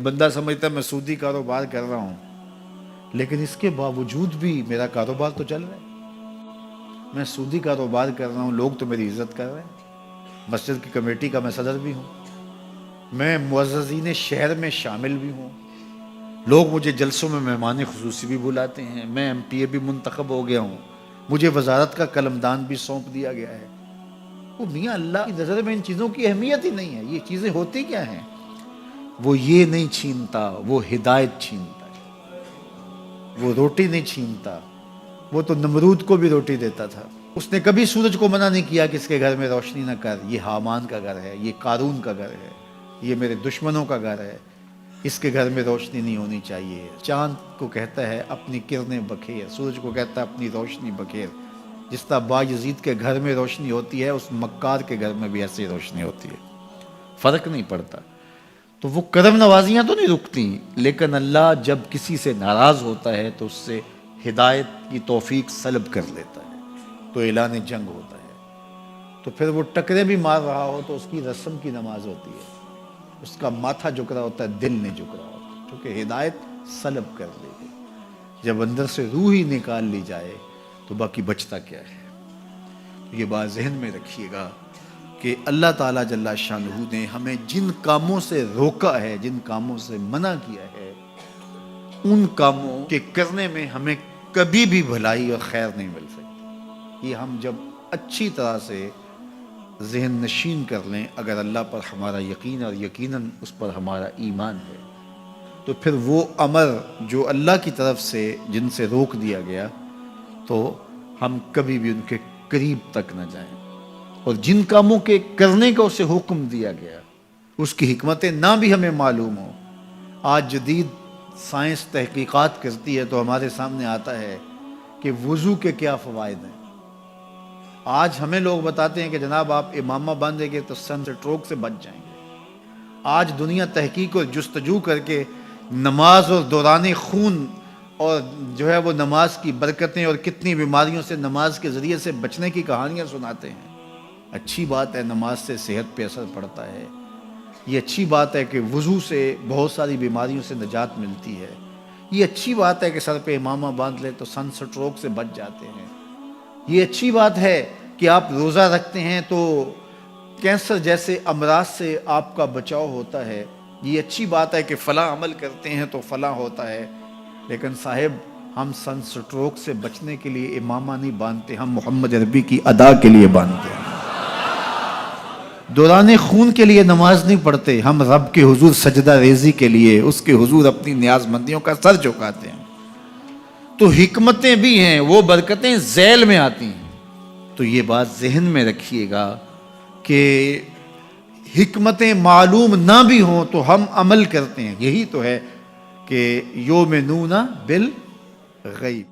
بندہ سمجھتا ہے میں سودی کاروبار کر رہا ہوں، لیکن اس کے باوجود بھی میرا کاروبار تو چل رہا ہے۔ میں سودی کاروبار کر رہا ہوں، لوگ تو میری عزت کر رہے ہیں، مسجد کی کمیٹی کا میں صدر بھی ہوں، میں معززین شہر میں شامل بھی ہوں، لوگ مجھے جلسوں میں مہمان خصوصی بھی بلاتے ہیں، میں ایم پی اے بھی منتخب ہو گیا ہوں، مجھے وزارت کا قلمدان بھی سونپ دیا گیا ہے۔ وہ میاں اللہ کی نظر میں ان چیزوں کی اہمیت ہی نہیں ہے۔ یہ چیزیں ہوتی کیا ہیں؟ وہ یہ نہیں چھینتا، وہ ہدایت چھینتا ہے۔ وہ روٹی نہیں چھینتا، وہ تو نمرود کو بھی روٹی دیتا تھا۔ اس نے کبھی سورج کو منع نہیں کیا کہ اس کے گھر میں روشنی نہ کر، یہ حامان کا گھر ہے، یہ قارون کا گھر ہے، یہ میرے دشمنوں کا گھر ہے، اس کے گھر میں روشنی نہیں ہونی چاہیے۔ چاند کو کہتا ہے اپنی کرنیں بکھیر، سورج کو کہتا ہے اپنی روشنی بکھیر۔ جس طرح باجزید کے گھر میں روشنی ہوتی ہے، اس مکار کے گھر میں بھی ایسی روشنی ہوتی ہے، فرق نہیں پڑتا۔ تو وہ کرم نوازیاں تو نہیں رکتی، لیکن اللہ جب کسی سے ناراض ہوتا ہے تو اس سے ہدایت کی توفیق سلب کر لیتا ہے، تو اعلان جنگ ہوتا ہے۔ تو پھر وہ ٹکرے بھی مار رہا ہو تو اس کی رسم کی نماز ہوتی ہے، اس کا ماتھا جھک رہا ہوتا ہے، دل نہیں جھک رہا ہوتا، کیونکہ ہدایت سلب کر لی گئی۔ جب اندر سے روح ہی نکال لی جائے تو باقی بچتا کیا ہے؟ یہ بات ذہن میں رکھیے گا کہ اللہ تعالیٰ جل شانہ نے ہمیں جن کاموں سے روکا ہے، جن کاموں سے منع کیا ہے، ان کاموں کے کرنے میں ہمیں کبھی بھی بھلائی اور خیر نہیں مل سکتی۔ یہ ہم جب اچھی طرح سے ذہن نشین کر لیں، اگر اللہ پر ہمارا یقین اور یقیناً اس پر ہمارا ایمان ہے، تو پھر وہ امر جو اللہ کی طرف سے جن سے روک دیا گیا، تو ہم کبھی بھی ان کے قریب تک نہ جائیں، اور جن کاموں کے کرنے کا اسے حکم دیا گیا اس کی حکمتیں نہ بھی ہمیں معلوم ہوں۔ آج جدید سائنس تحقیقات کرتی ہے تو ہمارے سامنے آتا ہے کہ وضو کے کیا فوائد ہیں۔ آج ہمیں لوگ بتاتے ہیں کہ جناب آپ امامہ باندھیں گے تو سن سٹروک سے بچ جائیں گے۔ آج دنیا تحقیق اور جستجو کر کے نماز اور دوران خون اور جو ہے وہ نماز کی برکتیں اور کتنی بیماریوں سے نماز کے ذریعے سے بچنے کی کہانیاں سناتے ہیں۔ اچھی بات ہے، نماز سے صحت پہ اثر پڑتا ہے، یہ اچھی بات ہے کہ وضو سے بہت ساری بیماریوں سے نجات ملتی ہے، یہ اچھی بات ہے کہ سر پہ امامہ باندھ لے تو سن سٹروک سے بچ جاتے ہیں، یہ اچھی بات ہے کہ آپ روزہ رکھتے ہیں تو کینسر جیسے امراض سے آپ کا بچاؤ ہوتا ہے، یہ اچھی بات ہے کہ فلاں عمل کرتے ہیں تو فلاں ہوتا ہے۔ لیکن صاحب، ہم سن سٹروک سے بچنے کے لیے امامہ نہیں باندھتے، ہم محمد عربی کی ادا کے لیے باندھتے ہیں۔ دوران خون کے لیے نماز نہیں پڑھتے، ہم رب کے حضور سجدہ ریزی کے لیے اس کے حضور اپنی نیاز مندیوں کا سر جھکاتے ہیں۔ تو حکمتیں بھی ہیں، وہ برکتیں ذیل میں آتی ہیں۔ تو یہ بات ذہن میں رکھیے گا کہ حکمتیں معلوم نہ بھی ہوں تو ہم عمل کرتے ہیں۔ یہی تو ہے کہ یومنون بالغیب۔